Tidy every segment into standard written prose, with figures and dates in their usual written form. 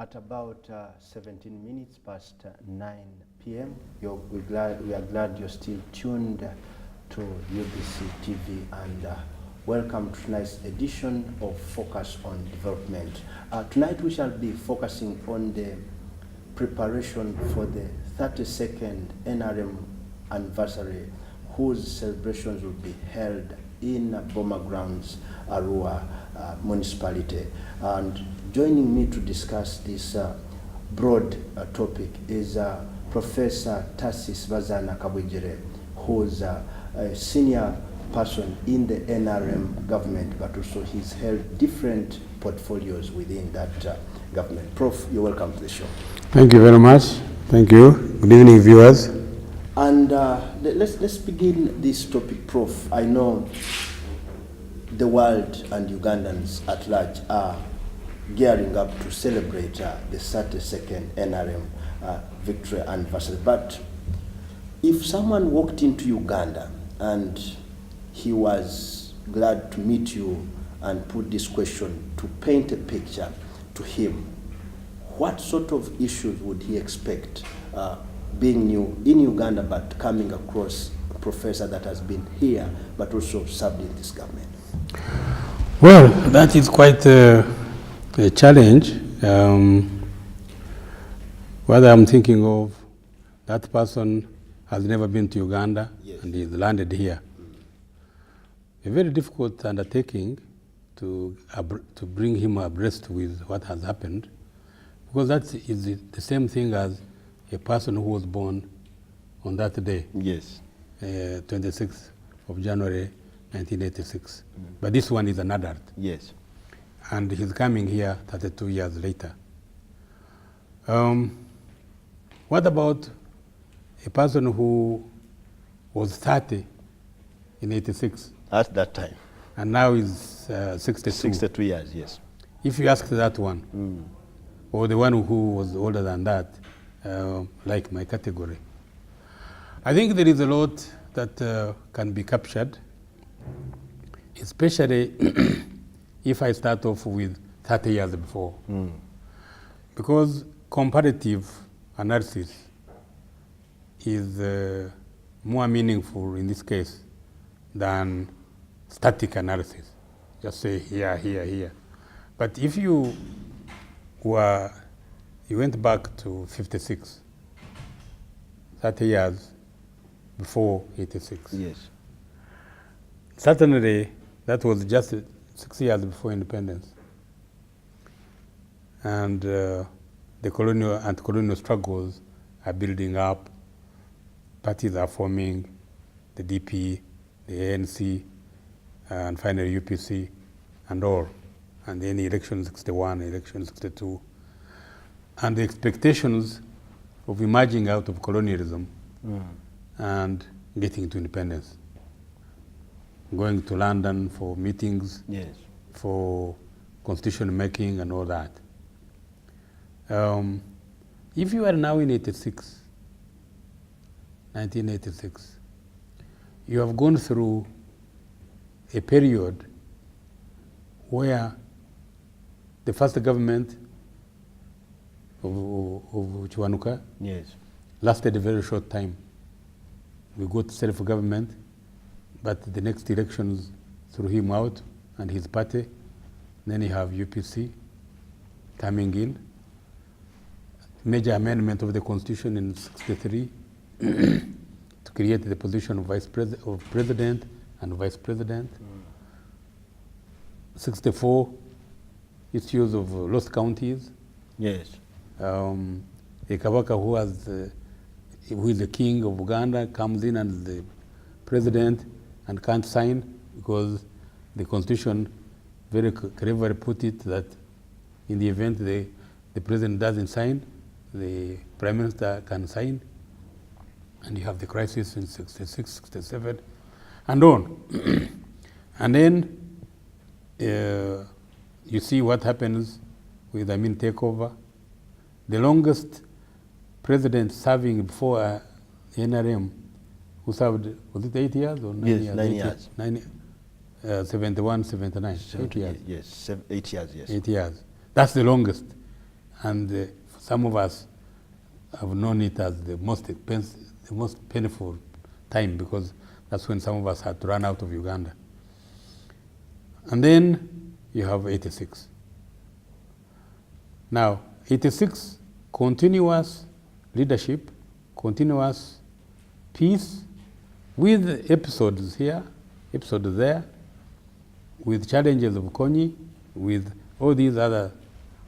At about 17 minutes past 9 p.m. We are glad you're still tuned to UBC TV and welcome to tonight's edition of Focus on Development. Tonight we shall be focusing on the preparation for the 32nd NRM anniversary, whose celebrations will be held in Boma Grounds, Arua municipality. And joining me to discuss this broad topic is Professor Tarsis Kabwegere, who's a senior person in the NRM government, but also he's held different portfolios within that government. Prof, you're welcome to the show. Thank you very much. Thank you. Good evening, viewers. And let's begin this topic, Prof. I know the world and Ugandans at large are gearing up to celebrate the 32nd NRM victory anniversary. But if someone walked into Uganda and he was glad to meet you and put this question to paint a picture to him, what sort of issues would he expect being new in Uganda but coming across a professor that has been here but also served in this government? Well, that is quite a challenge. What I'm thinking of, that person has never been to Uganda, yes, and he's landed here. A very difficult undertaking to bring him abreast with what has happened, because that is the same thing as a person who was born on that day. Yes. 26th of January 1986. But this one is an adult. Yes. And he's coming here 32 years later. What about a person who was 30 in 86? At that time. And now is 62. 62 years, yes. If you ask that one, or the one who was older than that, like my category, I think there is a lot that can be captured, especially if I start off with 30 years before. Because comparative analysis is more meaningful in this case than static analysis. Just say here, here, here. But if you went back to 56, 30 years before 86. Yes. Certainly, that was just 6 years before independence. And the anti-colonial struggles are building up. Parties are forming, the DP, the ANC, and finally UPC, and all. And then election 61, election 62. And the expectations of emerging out of colonialism and getting to independence. Going to London for meetings, yes, for constitution making and all that. If you are now in 1986, you have gone through a period where the first government of Chiwanuka, yes, lasted a very short time. We got self-government, but the next elections threw him out and his party. Then you have UPC coming in. Major amendment of the constitution in 63 to create the position of president and vice president. 64 issues of lost counties. Yes. A Kabaka who is the king of Uganda comes in and the president and can't sign because the constitution very cleverly put it that in the event the president doesn't sign, the prime minister can sign, and you have the crisis in 66, 67, and on. And then you see what happens with Amin takeover. The longest president serving before NRM, who served, was it 8 years or 9 years? Yes, 9 years. 71, 79, 8 years. Yes, 8 years, yes. 8 years. That's the longest. And some of us have known it as the most expensive, the most painful time, because that's when some of us had to run out of Uganda. And then you have 86. Now, 86, continuous leadership, continuous peace, with episodes here, episodes there, with challenges of Konyi, with all these other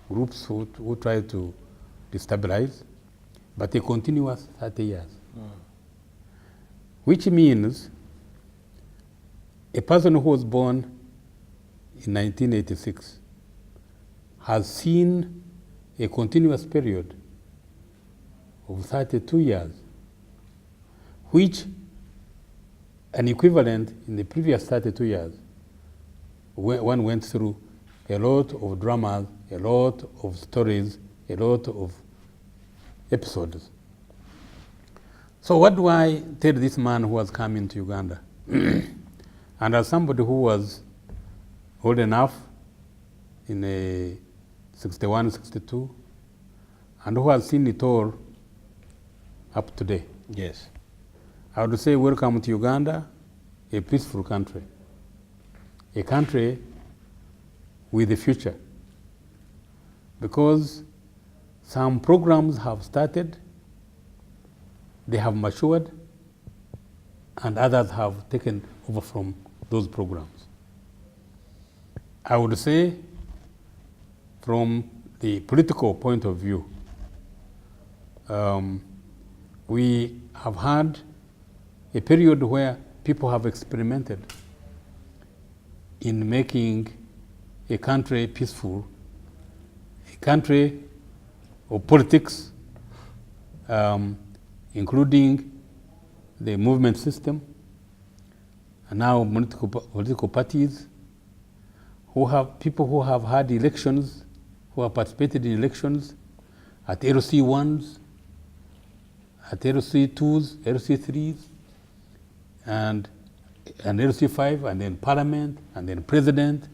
groups who try to destabilize, but a continuous 30 years. Which means a person who was born in 1986 has seen a continuous period of 32 years, which an equivalent in the previous 32 years, one went through a lot of dramas, a lot of stories, a lot of episodes. So what do I tell this man who has come into Uganda? And as somebody who was old enough in a 61, 62, and who has seen it all up to today. Yes. I would say welcome to Uganda, a peaceful country, a country with a future. Because some programs have started, they have matured, and others have taken over from those programs. I would say, from the political point of view, we have had a period where people have experimented in making a country peaceful, a country of politics, including the movement system, and now political parties, people who have had elections, who have participated in elections at LC 1s, at LC 2s, LC 3s, and LC 5, and then parliament, and then president.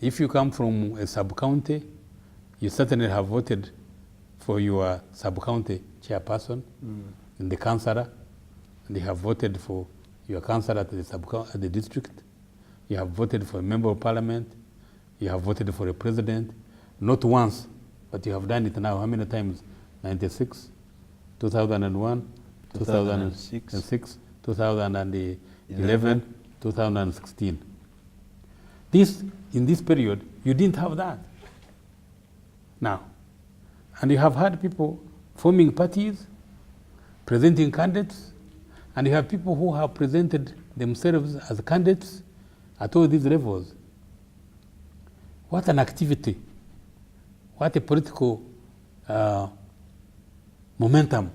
If you come from a sub-county, you certainly have voted for your sub-county chairperson and the councillor, and you have voted for your councillor at the district. You have voted for a member of parliament. You have voted for a president. Not once, but you have done it now. How many times? 96, 2001, 2006, 2011, 2016. In this period, you didn't have that. Now, and you have had people forming parties, presenting candidates, and you have people who have presented themselves as candidates at all these levels. What an activity. What a political momentum.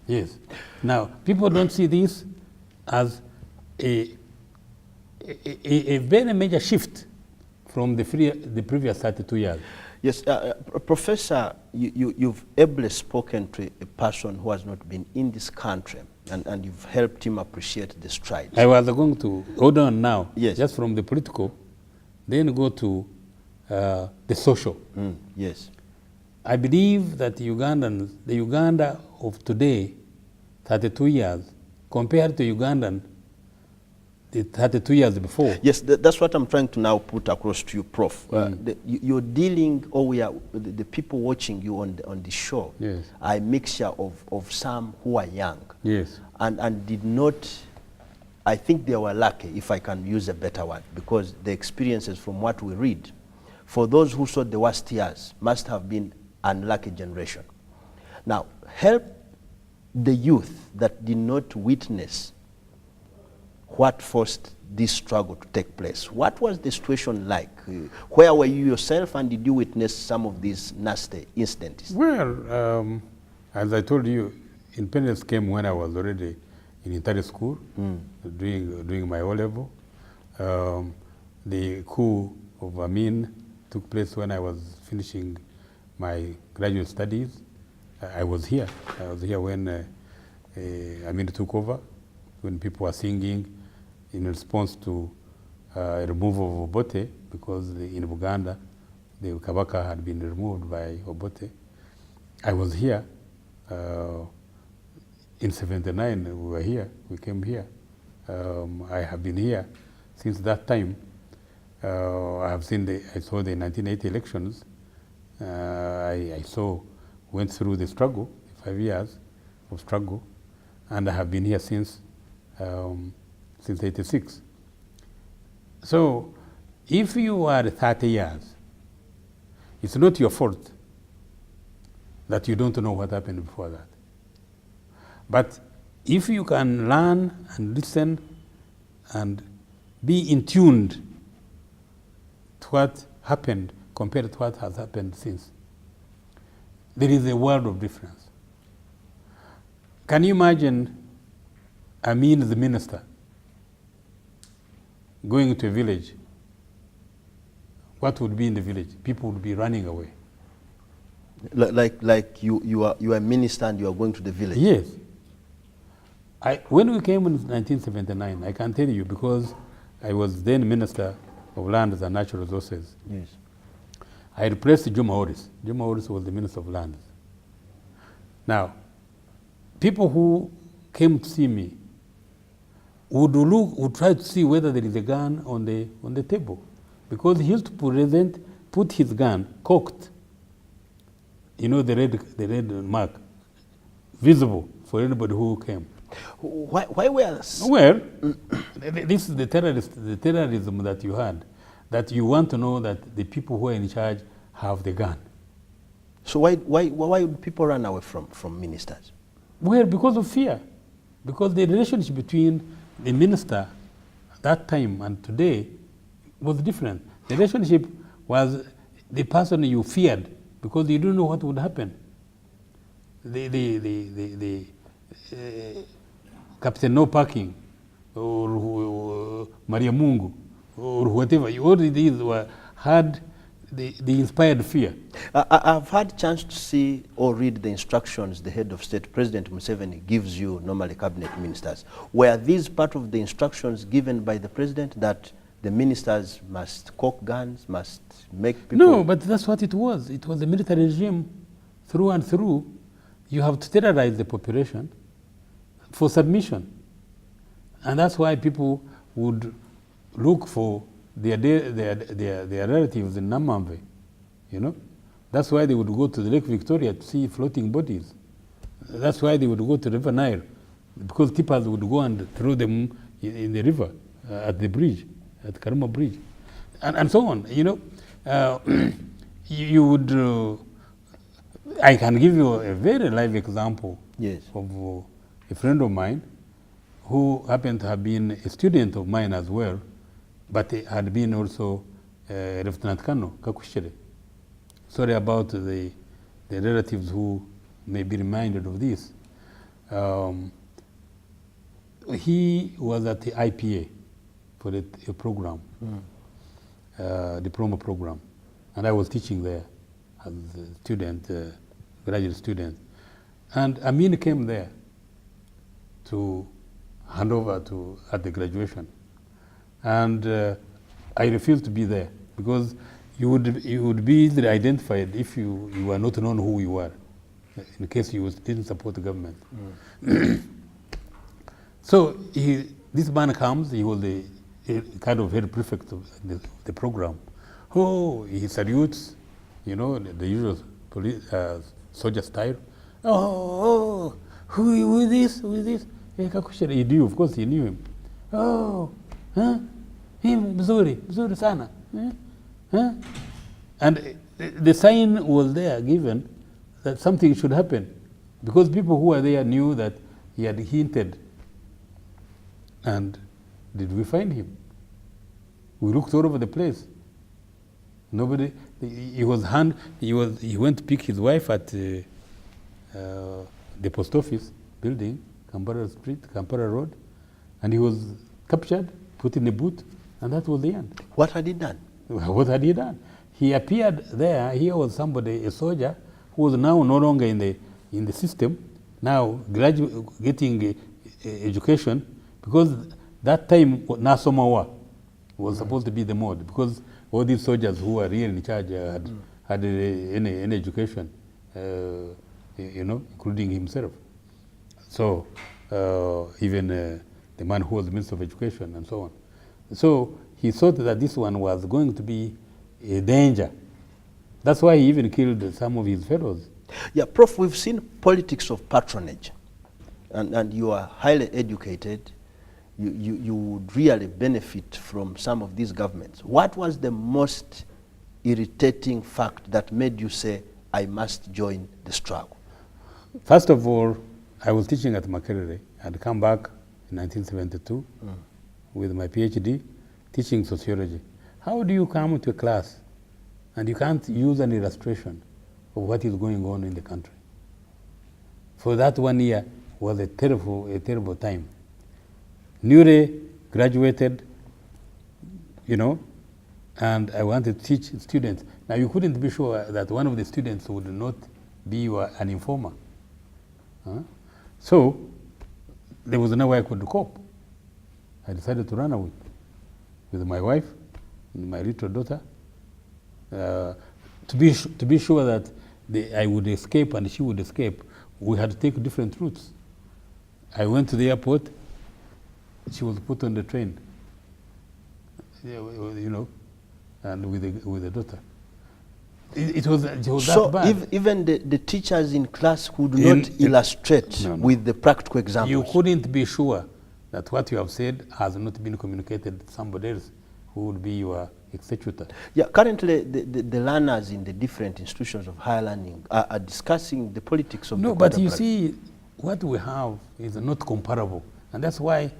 Yes. Now, people don't see this as a very major shift from the previous 32 years. Yes, Professor, you've ably spoken to a person who has not been in this country, and you've helped him appreciate the strides. I was going to hold on now, yes, just from the political, then go to the social. Yes. I believe that the Uganda of today, 32 years, compared to Ugandan, the 32 years before. Yes, that's what I'm trying to now put across to you, Prof. You're dealing, the people watching you on the show, yes, are a mixture of some who are young, yes, and did not, I think they were lucky, if I can use a better word, because the experiences from what we read, for those who saw the worst years, must have been an unlucky generation. Now, help the youth that did not witness what forced this struggle to take place. What was the situation like? Where were you yourself, and did you witness some of these nasty incidents? Well, as I told you, independence came when I was already in entire school, doing my O-level. The coup of Amin took place when I was finishing my graduate studies. I was here. I was here when Amin took over, when people were singing in response to a removal of Obote, because in Uganda the Kabaka had been removed by Obote. I was here. In 79, we were here. We came here. I have been here since that time. I saw the 1980 elections. I went through the struggle, 5 years of struggle, and I have been here since 86. So, if you are 30 years, it's not your fault that you don't know what happened before that. But if you can learn and listen and be in tuned to what happened compared to what has happened since, there is a world of difference. Can you imagine Amin, the minister, going to a village? What would be in the village? People would be running away. Like you are a minister and you are going to the village? Yes. When we came in 1979, I can tell you, because I was then Minister of Lands and Natural Resources. Yes. I replaced Juma Horis. Juma Horis was the Minister of Lands. Now, people who came to see me would try to see whether there is a gun on the table, because he used to put his gun cocked, you know, the red mark, visible for anybody who came. Why were? Well, this is the terrorism that you had, that you want to know that the people who are in charge have the gun. So why would people run away from ministers? Well, because of fear. Because the relationship between the minister at that time and today was different. The relationship was the person you feared because you didn't know what would happen. The Captain No Parking or Maria Mungu or whatever, all these had the inspired fear. I've had a chance to see or read the instructions the head of state, President Museveni, gives you, normally cabinet ministers. Were these part of the instructions given by the president that the ministers must cock guns, must make people... No, but that's what it was. It was a military regime through and through. You have to terrorize the population for submission. And that's why people would look for their relatives in Namamve, you know. That's why they would go to the Lake Victoria to see floating bodies. That's why they would go to River Nile, because tippers would go and throw them in the river at the bridge, at Karuma Bridge, and so on, you know. You would, I can give you a very live example. Yes. Of a friend of mine who happened to have been a student of mine as well, but had been also Lieutenant Colonel Kakushere. Sorry about the relatives who may be reminded of this. He was at the IPA for a program, diploma program, and I was teaching there as a student, graduate student. And Amin came there to hand over at the graduation. And I refused to be there because you would be easily identified if you were not known who you were, in case you didn't support the government. So this man comes, he was the kind of head prefect of the program. Oh, he salutes, you know, the usual police, soldier style. Oh, who is this? Who is this? Kakushere, he knew, of course he knew him. Oh, huh? Him, mzuri sana. Huh? And the sign was there given that something should happen, because people who were there knew that he had hinted. And did we find him? We looked all over the place. Nobody. He went to pick his wife at the post office building, Kampala Street, Kampala Road, and he was captured, put in a boot, and that was the end. What had he done? What had he done? He appeared there. Here was somebody, a soldier, who was now no longer in the system, now getting education, because that time Nasomawa was supposed to be the mode, because all these soldiers who were really in charge had any education, you know, including himself. So even the man who was the Minister of Education and so on. So he thought that this one was going to be a danger. That's why he even killed some of his fellows. Yeah, Prof, we've seen politics of patronage, and you are highly educated. You would really benefit from some of these governments. What was the most irritating fact that made you say, I must join the struggle? First of all, I was teaching at Makerere. I'd come back in 1972 with my PhD, teaching sociology. How do you come to a class and you can't use an illustration of what is going on in the country? For that 1 year was a terrible time. Newly graduated, you know, and I wanted to teach students. Now you couldn't be sure that one of the students would not be an informer. So there was no way I could cope. I decided to run away with my wife and my little daughter. To be sure that I would escape and she would escape, we had to take different routes. I went to the airport. She was put on the train, you know, and with the daughter. It was so that bad. So even the teachers in class could not illustrate with the practical examples. You couldn't be sure that what you have said has not been communicated to somebody else who would be your executor. Yeah, currently the learners in the different institutions of higher learning are discussing the politics of the but you see, what we have is not comparable. And that's why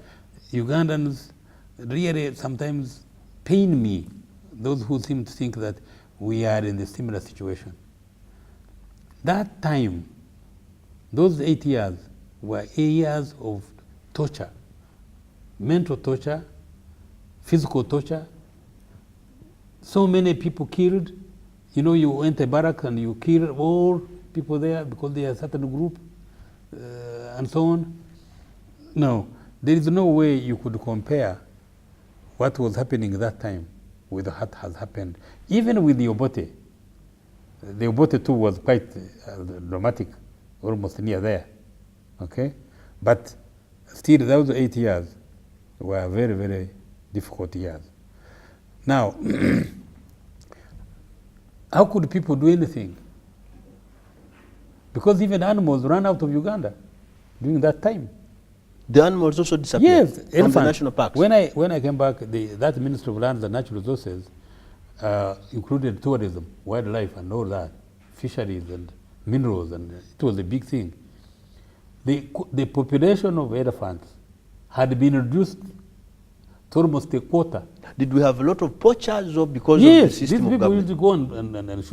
Ugandans really sometimes pain me, those who seem to think that we are in a similar situation. That time, those 8 years were 8 years of torture, mental torture, physical torture. So many people killed. You know, you went to a barrack and you killed all people there because they are a certain group, and so on. No, there is no way you could compare what was happening at that time with what has happened. Even with the Obote. The Obote too was quite dramatic, almost near there. Okay? But still, those 8 years were very, very difficult years. Now, how could people do anything? Because even animals ran out of Uganda during that time. The animals also disappeared from the national parks. When I came back, that Ministry of Lands and Natural Resources included tourism, wildlife, and all that, fisheries and minerals, and it was a big thing. The population of elephants had been reduced to almost a quarter. Did we have a lot of poachers, or because of the system of government? Yes, these people used to go and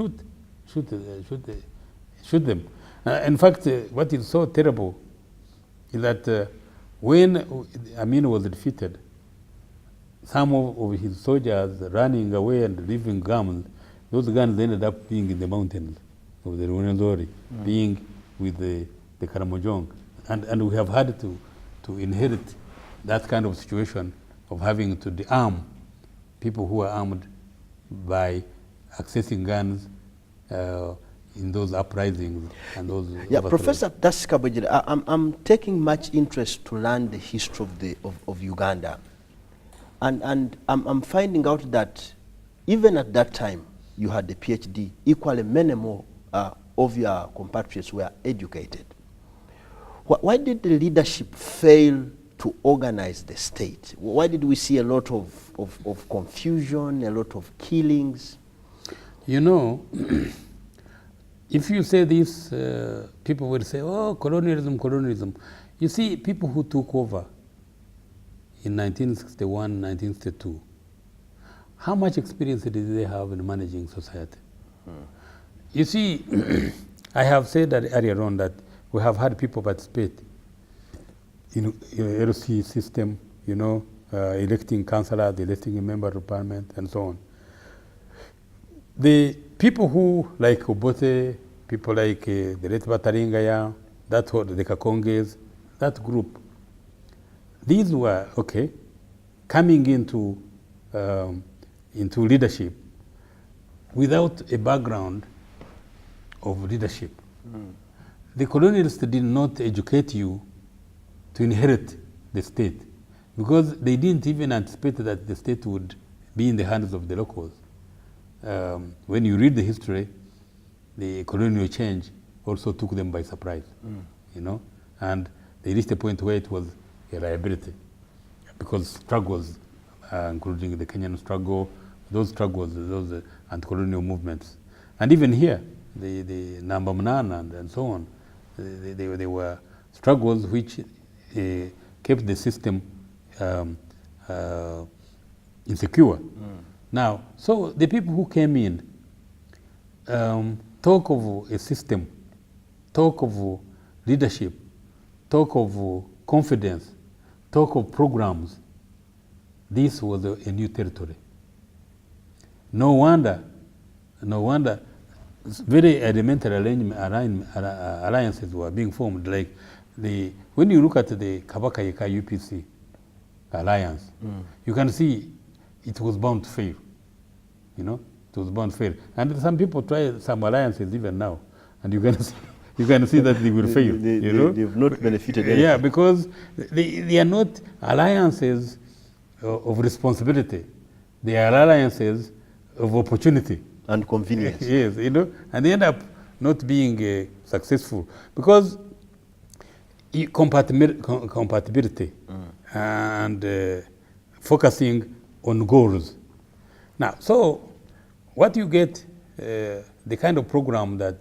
shoot them. In fact, what is so terrible is that when Amin was defeated, some of his soldiers running away and leaving guns, those guns ended up being in the mountains of the Rwenzori, being with the Karamojong. And we have had to inherit that kind of situation of having to disarm people who are armed by accessing guns in those uprisings and those. Yeah, Professor Tarsis Kabwegere, I'm taking much interest to learn the history of Uganda, and I'm finding out that even at that time you had a PhD. Equally, many more of your compatriots were educated. Why did the leadership fail to organize the state? Why did we see a lot of confusion, a lot of killings? You know, if you say this, people will say, oh, colonialism, colonialism. You see, people who took over in 1961, 1962, how much experience did they have in managing society? You see, I have said that earlier on that we have had people participate in LC system, you know, electing councillors, electing a member of parliament, and so on. The people who, like Obote, people like the late Bataringaya, that whole, the Kakonges, that group, these were, okay, coming into leadership without a background of leadership. The colonialists did not educate you to inherit the state, because they didn't even anticipate that the state would be in the hands of the locals. When you read the history, the colonial change also took them by surprise, you know, and they reached a point where it was a liability, because struggles, including the Kenyan struggle, those struggles, those anti-colonial movements, and even here, the Namba Mnana and so on, they were struggles which kept the system insecure. Now, so the people who came in talk of a system, talk of leadership, talk of confidence, talk of programs. This was a new territory. No wonder very elementary alliances were being formed. Like when you look at the Kabaka-Yeka UPC alliance, you can see it was bound to fail. You know, it was bound to fail. And some people try some alliances even now, and you can see that they will fail. You know, they've not benefited anything. Yeah, because they are not alliances of responsibility. They are alliances of opportunity and convenience. Yes, you know, and they end up not being successful because compatibility and focusing on goals. Now, so what you get, the kind of program that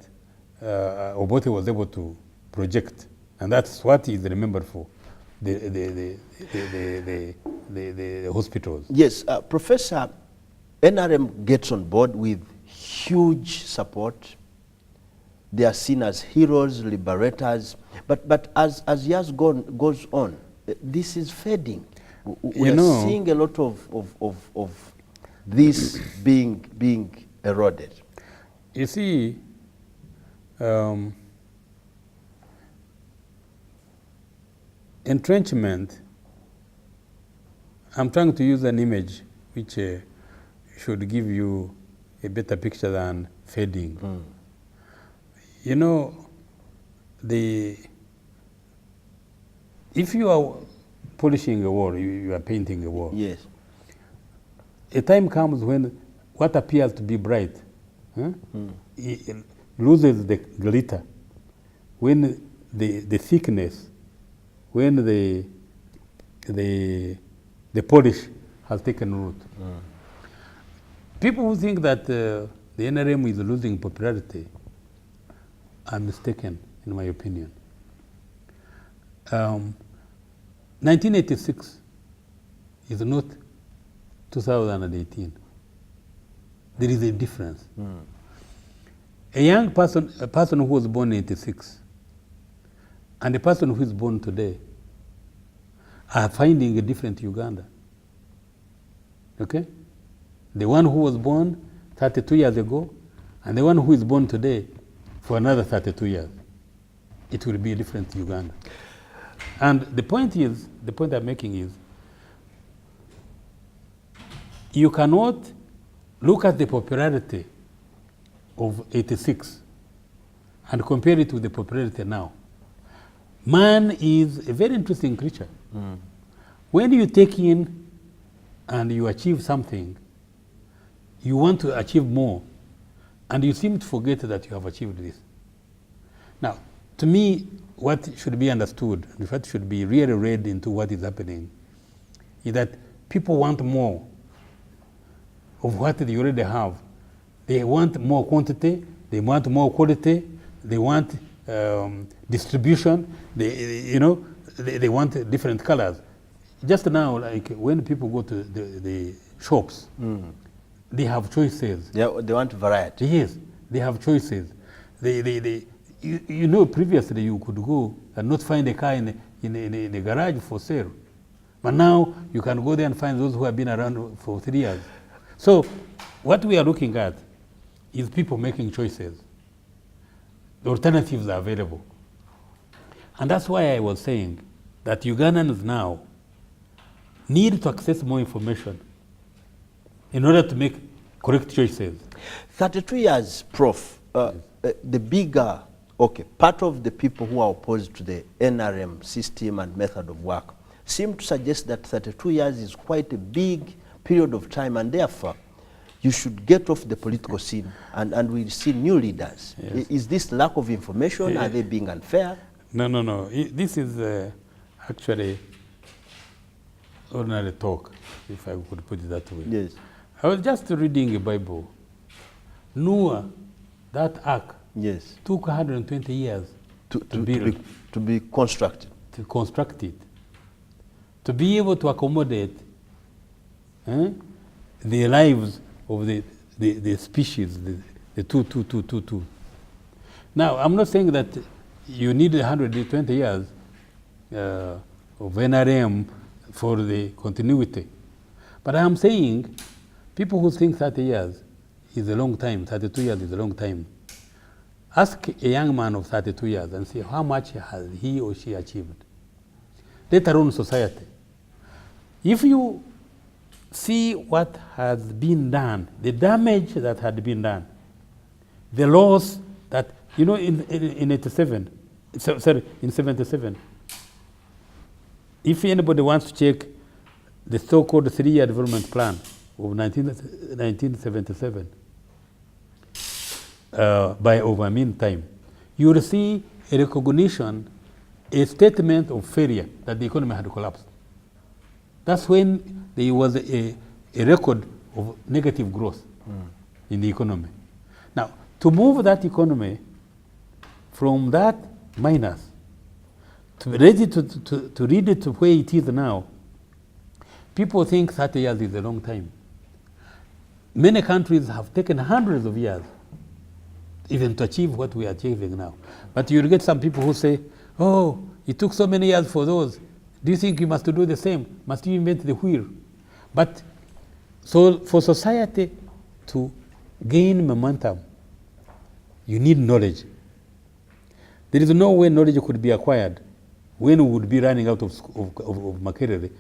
Obote was able to project, and that's what is remembered for the hospitals. Yes, Professor, NRM gets on board with huge support. They are seen as heroes, liberators. But as years goes on, this is fading. We are seeing a lot of this being eroded. You see, entrenchment, I'm trying to use an image which should give you a better picture than fading. You know, if you are polishing a wall, you are painting a wall. Yes. A time comes when what appears to be bright it loses the glitter. When the thickness, when the polish has taken root. People who think that the NRM is losing popularity are mistaken, in my opinion. 1986 is not 2018. There is a difference. A young person, a person who was born in 86, and a person who is born today are finding a different Uganda. Okay? The one who was born 32 years ago, and the one who is born today for another 32 years. It will be a different Uganda. And the point I'm making is, you cannot look at the popularity of 86 and compare it with the popularity now. Man is a very interesting creature. When you take in and you achieve something, you want to achieve more, and you seem to forget that you have achieved this. Now, to me, what should be understood, and what should be really read into what is happening, is that people want more of what they already have. They want more quantity, they want more quality, they want distribution, they want different colors. Just now, like when people go to the shops, they have choices. They want variety. Yes, they have choices. You know, previously you could go and not find a car in a garage for sale. But now you can go there and find those who have been around for 3 years. So what we are looking at is people making choices. The alternatives are available. And that's why I was saying that Ugandans now need to access more information in order to make correct choices. 32 years, Prof. The bigger, part of the people who are opposed to the NRM system and method of work seem to suggest that 32 years is quite a big period of time, and therefore you should get off the political scene and we'll see new leaders. Yes. Is this lack of information? Are they being unfair? No. This is actually ordinary talk, if I could put it that way. Yes. I was just reading a Bible. Noah, that ark, yes, took 120 years to be constructed. To construct it. To be able to accommodate the lives of the species, the two. Now, I'm not saying that you need 120 years of NRM for the continuity. But I'm saying people who think 30 years is a long time, 32 years is a long time. Ask a young man of 32 years and see how much has he or she achieved, let alone society. If you see what has been done, the damage that had been done, the loss that, you know, in 87, in 77, if anybody wants to check the so-called 3-year development plan of 1977, by over meantime, you will see a recognition, a statement of failure that the economy had collapsed. That's when there was a record of negative growth in the economy. Now, to move that economy from that minus to ready to read it to where it is now, people think 30 years is a long time. Many countries have taken hundreds of years even to achieve what we are achieving now. But you'll get some people who say, oh, it took so many years for those. Do you think you must do the same? Must you invent the wheel? But so for society to gain momentum, you need knowledge. There is no way knowledge could be acquired when we would be running out of Makerere.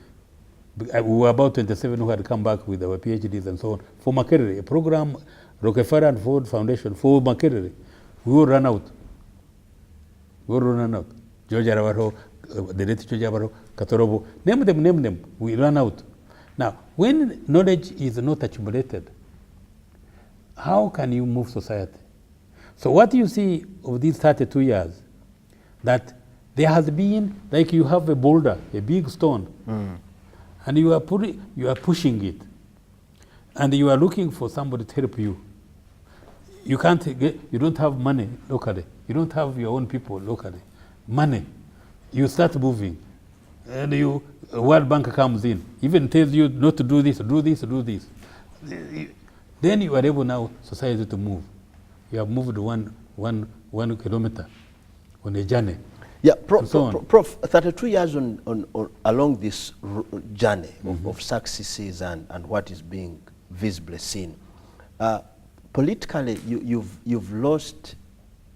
We were about 27 who had come back with our PhDs and so on. For Makerere, a program, Rockefeller and Ford Foundation, for Makerere, we will run out. We will run out. George Arawaro, the late George Arawaro, Katorobo, name them, we run out. Now, when knowledge is not accumulated, how can you move society? So what you see of these 32 years, that there has been, like you have a boulder, a big stone, and you are pushing it, and you are looking for somebody to help you. You don't have money locally. You don't have your own people locally. Money. You start moving, and World Bank comes in, even tells you not to do this, do this, do this. Then you are able now, society, to move. You have moved one kilometer on a journey. Yeah, Prof, 32 years along this journey of successes and what is being visibly seen. Politically, you've lost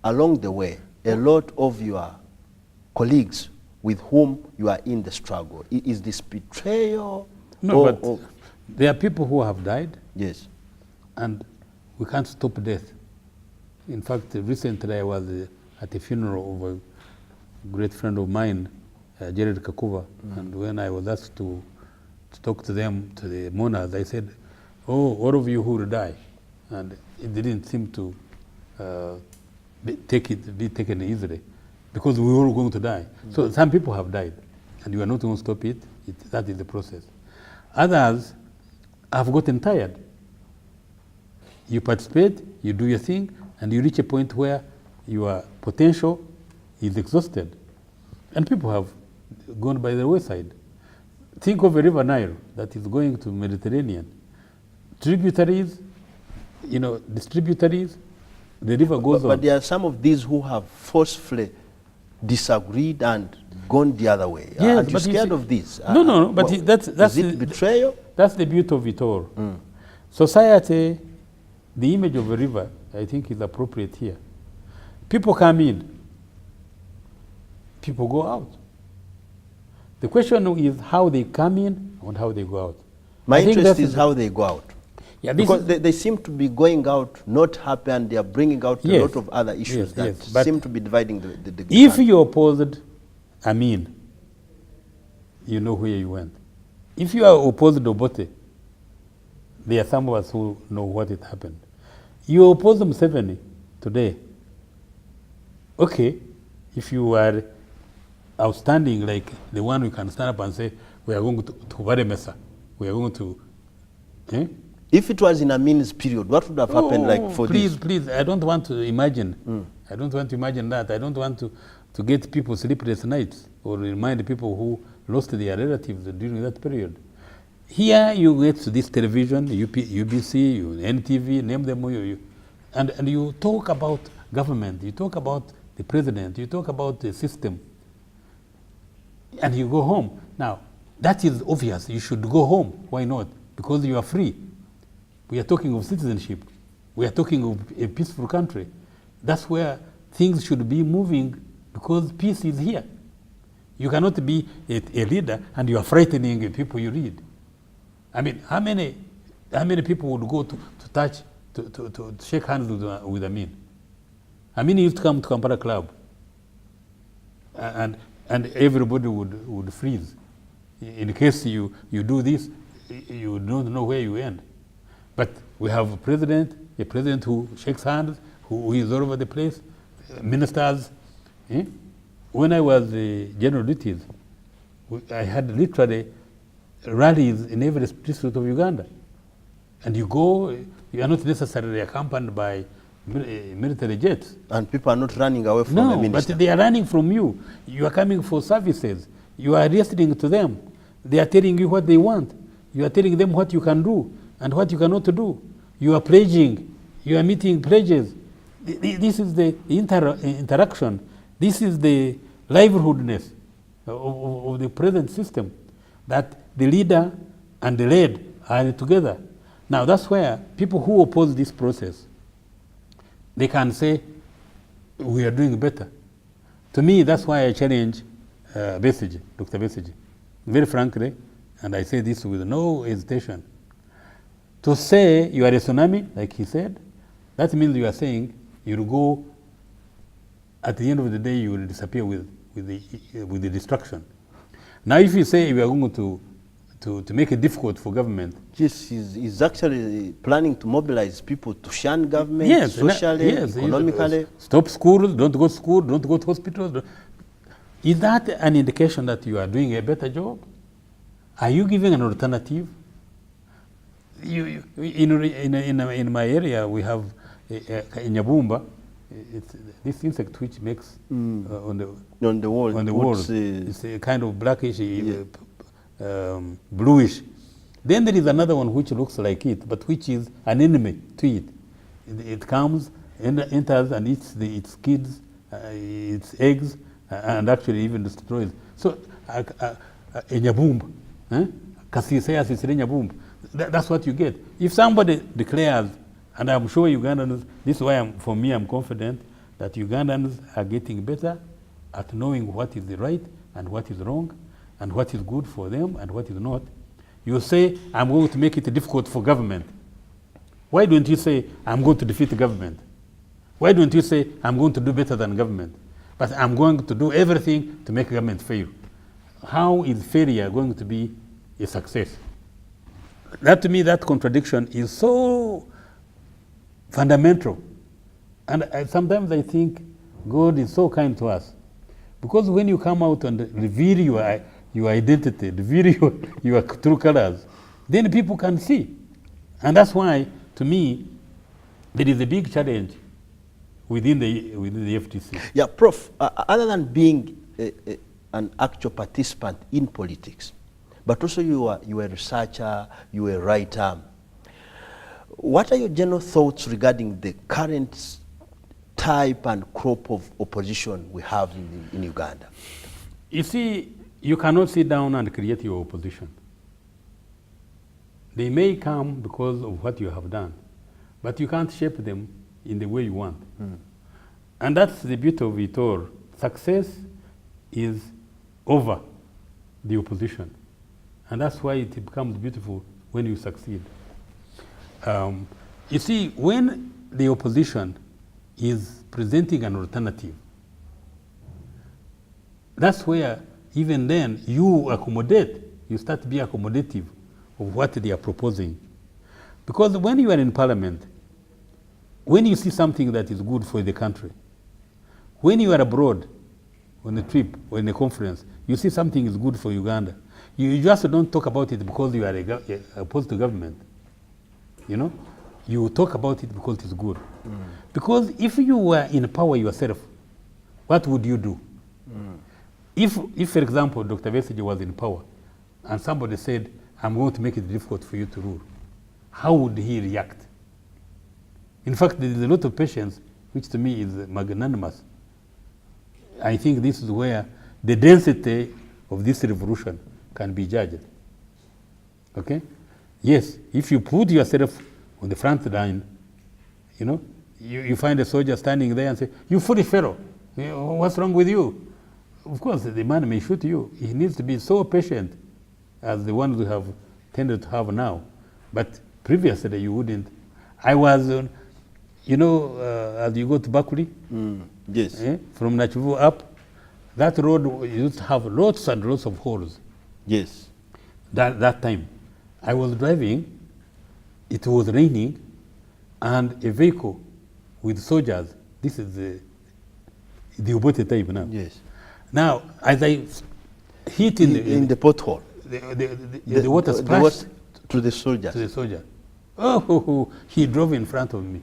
along the way a lot of your colleagues with whom you are in the struggle. Is this betrayal? No, but there are people who have died. Yes. And we can't stop death. In fact, recently I was at a funeral of a great friend of mine, Jared Kakuva, and when I was asked to talk to them, to the mourners, I said, oh, all of you who will die. And it didn't seem to be taken easily, because we were all going to die. So some people have died, and you are not going to stop it. That is the process. Others have gotten tired. You participate, you do your thing, and you reach a point where your potential is exhausted. And people have gone by the wayside. Think of a river Nile that is going to Mediterranean. Tributaries, distributaries, the river goes on. But there are some of these who have forcefully disagreed and gone the other way. Yes, Aren't you scared of this? No, but that's is it betrayal? That's the beauty of it all. Society, the image of a river, I think, is appropriate here. People come in, people go out. The question is how they come in and how they go out. My interest is how they go out. Yeah, because they seem to be going out not happy, and they are bringing out a lot of other issues that seem to be dividing the if country. you opposed Amin, you know where you went. If you are opposed Obote, there are some of us who know what it happened. You oppose Museveni today. Okay, if you are outstanding, like the one who can stand up and say, we are going to Varemesa, we are going to... If it was in Amin's period, what would have happened like for please, this? Please, I don't want to imagine. I don't want to imagine that. I don't want to get people sleepless nights or remind people who lost their relatives during that period. Here you get to this television, UBC, NTV, name them, and you talk about government, you talk about the president, you talk about the system, and you go home. Now, that is obvious. You should go home. Why not? Because you are free. We are talking of citizenship. We are talking of a peaceful country. That's where things should be moving, because peace is here. You cannot be a leader and you are frightening the people you lead. I mean, how many people would go to shake hands with Amin? Amin used to come to Kampala Club, and everybody would freeze. In case you do this, you don't know where you end. But we have a president who shakes hands, who is all over the place, ministers. When I was general duties, I had literally rallies in every district of Uganda. And you go, you are not necessarily accompanied by military jets. And people are not running away from the minister. But they are running from you. You are coming for services. You are listening to them. They are telling you what they want. You are telling them what you can do and what you cannot do. You are pledging. You are meeting pledges. This is the interaction. This is the livelihoodness of the present system, that the leader and the led are together. Now that's where people who oppose this process, they can say, we are doing better. To me, that's why I challenge Besigye, Dr. Besigye, very frankly, and I say this with no hesitation. To say you are a tsunami, like he said, that means you are saying you'll go, at the end of the day, you will disappear with the destruction. Now if you say we are going to make it difficult for government. Yes, he's actually planning to mobilize people to shun government, socially, economically. Stop schools, don't go to school, don't go to hospitals. Is that an indication that you are doing a better job? Are you giving an alternative? In my area, we have in Nyabumba, it's this insect which makes on the wall. It's a kind of blackish, bluish. Then there is another one which looks like it, but which is an enemy to it. It comes and enters and eats its kids, its eggs, and actually even destroys. So, Nyabumba, Kasiseas is Nyabumba. That's what you get. If somebody declares, and I'm sure Ugandans, this is why for me I'm confident that Ugandans are getting better at knowing what is right and what is wrong and what is good for them and what is not. You say, I'm going to make it difficult for government. Why don't you say, I'm going to defeat the government? Why don't you say, I'm going to do better than government? But I'm going to do everything to make government fail. How is failure going to be a success? That to me, that contradiction is so fundamental. And sometimes I think God is so kind to us. Because when you come out and reveal your identity, reveal your true colors, then people can see. And that's why, to me, there is a big challenge within the FTC. Yeah, Prof, other than being an actual participant in politics, but also you are a researcher, you are a writer. What are your general thoughts regarding the current type and crop of opposition we have in Uganda? You see, you cannot sit down and create your opposition. They may come because of what you have done, but you can't shape them in the way you want. And that's the beauty of it all. Success is over the opposition. And that's why it becomes beautiful when you succeed. You see, when the opposition is presenting an alternative, that's where even then you accommodate, you start to be accommodative of what they are proposing. Because when you are in parliament, when you see something that is good for the country, when you are abroad on a trip or in a conference, you see something is good for Uganda, you just don't talk about it because you are opposed to government. You know, you talk about it because it's good. Because if you were in power yourself, what would you do? If, for example, Dr. Besigye was in power and somebody said, I'm going to make it difficult for you to rule, how would he react? In fact, there is a lot of patience, which to me is magnanimous. I think this is where the density of this revolution can be judged. Okay? Yes, if you put yourself on the front line, you know, you find a soldier standing there and say, you foolish fellow, what's wrong with you? Of course, the man may shoot you. He needs to be so patient as the ones we have tended to have now. But previously, you wouldn't. I was, you know, as you go to Bakuli, yes, from Nachivu up, that road used to have lots and lots of holes. Yes. That time, I was driving, it was raining, and a vehicle with soldiers, this is the Obote type now. Yes. Now, as I hit in the pothole, the water splashed to the soldiers. To the soldier. Oh, he drove in front of me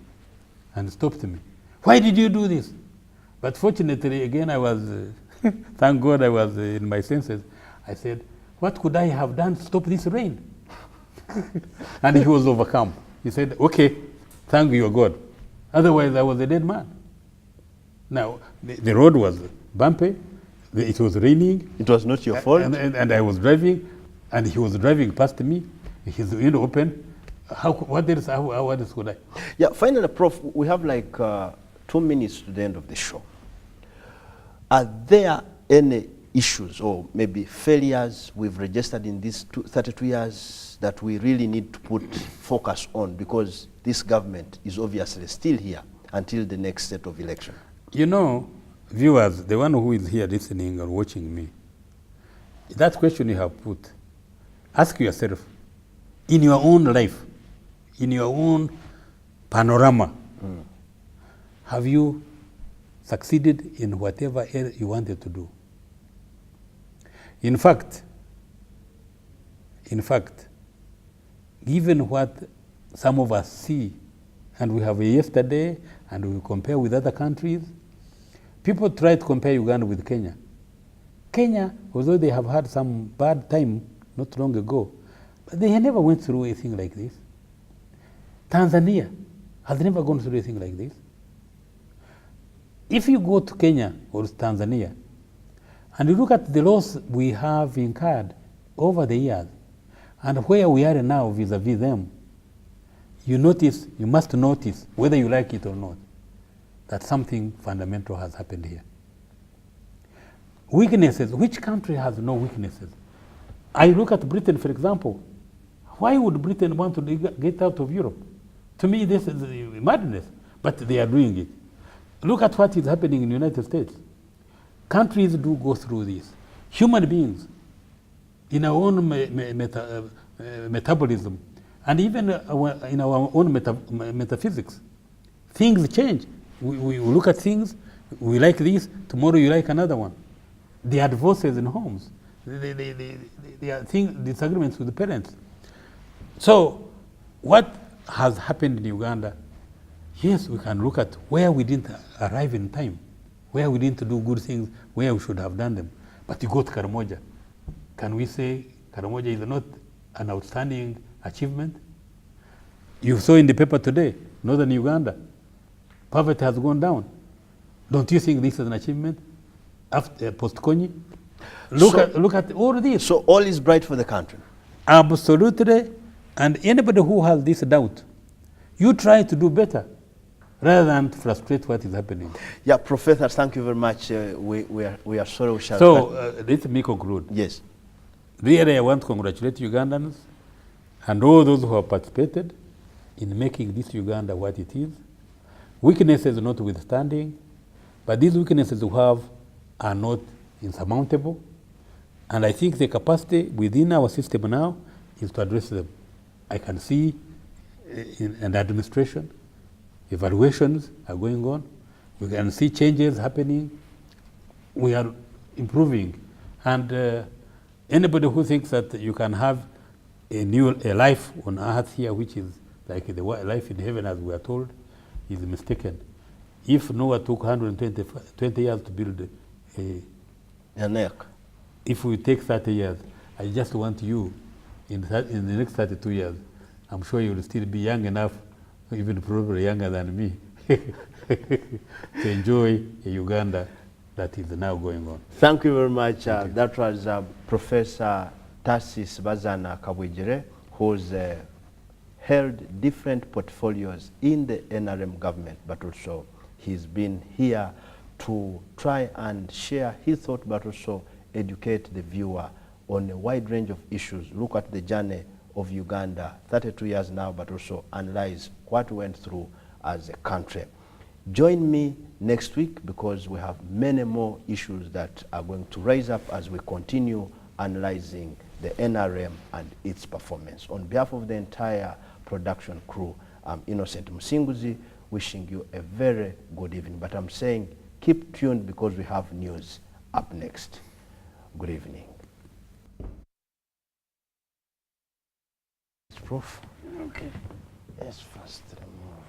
and stopped me. Why did you do this? But fortunately, again, I was, thank God I was in my senses. I said, what could I have done to stop this rain? And he was overcome. He said, okay, thank you, God. Otherwise, I was a dead man. Now, the road was bumpy. It was raining. It was not your fault. And I was driving, and he was driving past me. His window open. What else could I? Yeah, finally, Prof, we have like 2 minutes to the end of the show. Are there any issues or maybe failures we've registered in these 32 years that we really need to put focus on, because this government is obviously still here until the next set of election? You know, viewers, the one who is here listening or watching me, that question you have put, ask yourself, in your own life, in your own panorama, have you succeeded in whatever you wanted to do? In fact, given what some of us see, and we have a yesterday, and we compare with other countries, people try to compare Uganda with Kenya. Kenya, although they have had some bad time not long ago, but they never went through anything like this. Tanzania has never gone through anything like this. If you go to Kenya or Tanzania, and you look at the loss we have incurred over the years, and where we are now vis-a-vis them, you must notice, whether you like it or not, that something fundamental has happened here. Weaknesses, which country has no weaknesses? I look at Britain, for example. Why would Britain want to get out of Europe? To me, this is madness, but they are doing it. Look at what is happening in the United States. Countries do go through this. Human beings, in our own metabolism, and even in our own metaphysics, things change. We look at things, we like this, tomorrow you like another one. There are divorces in homes. There are disagreements with the parents. So what has happened in Uganda? Yes, we can look at where we didn't arrive in time, where we didn't do good things, where we should have done them. But you go to Karamoja. Can we say Karamoja is not an outstanding achievement? You saw in the paper today, Northern Uganda, poverty has gone down. Don't you think this is an achievement? After post-Konyi? Look at all this. So all is bright for the country? Absolutely. And anybody who has this doubt, you try to do better rather than to frustrate what is happening. Yeah, Professor, thank you very much. We are sorry we shall... So let me conclude. Yes. Really, I want to congratulate Ugandans and all those who have participated. in making this Uganda what it is. Weaknesses notwithstanding, but these weaknesses we have are not insurmountable. And I think the capacity within our system now is to address them. I can see in an administration, evaluations are going on. We can see changes happening. We are improving. And anybody who thinks that you can have a life on earth here, which is like the life in heaven as we are told, is mistaken. If Noah took 120 years to build an ark, if we take 30 years, I just want you, in the next 32 years, I'm sure you will still be young enough, even probably younger than me, to enjoy a Uganda that is now going on. Thank you very much. That was Professor Tarsis Kabwegere, who's held different portfolios in the NRM government, but also he's been here to try and share his thought, but also educate the viewer on a wide range of issues. Look at the journey of Uganda, 32 years now, but also analyze what we went through as a country. Join me next week because we have many more issues that are going to rise up as we continue analyzing the NRM and its performance. On behalf of the entire production crew, I'm Innocent Musinguzi, wishing you a very good evening. But I'm saying keep tuned because we have news up next. Good evening. Prof. Okay. Yes, first remove.